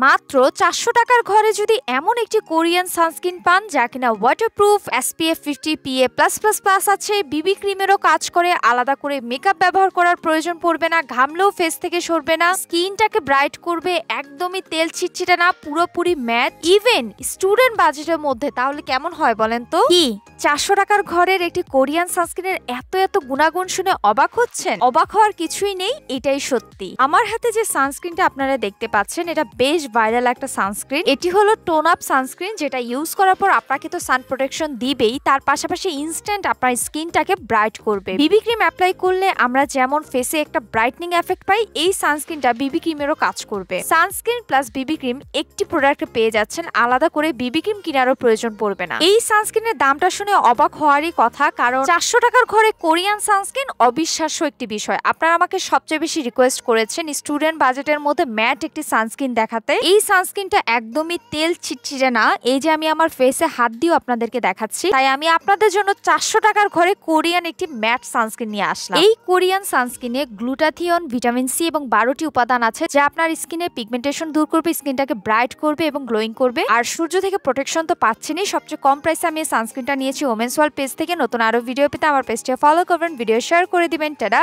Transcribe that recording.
মাত্র 400 টাকার ঘরে যদি এমন একটি কোরিয়ান সানস্ক্রিন পান যা কিনা ওয়াটারপ্রুফ, SPF 50 PA+++ আছে, বিবি ক্রিমেরও কাজ করে, আলাদা করে মেকআপ ব্যবহার করার প্রয়োজন পড়বে না, ঘামলেও ফেস থেকে সরবে না, স্কিনটাকে ব্রাইট করবে, একদমই তেল ছিটছিটে না, পুরোপুরি ম্যাট, ইভেন স্টুডেন্ট বাজেটের মধ্যে, তাহলে কেমন হয় বলেন তো? কি 400 টাকার ঘরের একটি কোরিয়ান সানস্ক্রিনের এত এত গুণাগুণ শুনে অবাক হচ্ছেন? অবাক হওয়ার কিছুই নেই, এটাই সত্যি। আমার হাতে যে সানস্ক্রিনটা আপনারা দেখতে পাচ্ছেন এটা বেশ ভাইরাল একটা সানস্ক্রিন। এটি হলো টোন আপ সানস্ক্রিন, যেটা ইউজ করার পর আপনাকে তো সান প্রোটেকশন দিবেই, তার পাশাপাশি ইনস্ট্যান্ট আপনার স্কিনটাকে ব্রাইট করবে। বিবি ক্রিম অ্যাপ্লাই করলে আমরা যেমন ফেসে একটা ব্রাইটনিং এফেক্ট পাই, এই সানস্ক্রিনটা বিবি ক্রিমেরও কাজ করবে। সানস্ক্রিন প্লাস বিবি ক্রিম একটি প্রোডাক্টে পেয়ে যাচ্ছেন, আলাদা করে বিবি ক্রিম কেনারও প্রয়োজন পড়বে না। এই সানস্ক্রিনের দামটা শুনে অবাক হওয়ারই কথা, কারণ 400 টাকার ঘরে কোরিয়ান সানস্ক্রিন অবিশ্বাস্য একটি বিষয়। আপনারা আমাকে সবচেয়ে বেশি রিকোয়েস্ট করেছেন স্টুডেন্ট বাজেটের মধ্যে ম্যাট একটি সানস্ক্রিন দেখাতে। এই সানস্ক্রিনটা একদমই তেল ছিটছিটে না, এই যে আমি আমার ফেসে হাত দিয়েও আপনাদেরকে দেখাচ্ছি, তাই আমি আপনাদের জন্য 400 টাকার ঘরে কোরিয়ান একটি ম্যাট সানস্ক্রিন নিয়ে আসলাম। এই কোরিয়ান সানস্ক্রিনে গ্লুটাথিয়ন, ভিটামিন সি এবং 12টি উপাদান আছে যা আপনার স্কিনের পিগমেন্টেশন দূর করবে, স্কিনটাকে ব্রাইট করবে এবং গ্লোয়িং করবে। আর সূর্য থেকে প্রোটেকশন তো পাচ্ছেনই, সবচেয়ে কম প্রাইসে আমি এই সানস্ক্রিনটা নিয়েছি ওমেন্স ওয়ার্ল্ড পেজ থেকে। নতুন আরো ভিডিও পেতে আমার পেজটা ফলো করবেন, ভিডিও শেয়ার করে দিবেন। টাটা।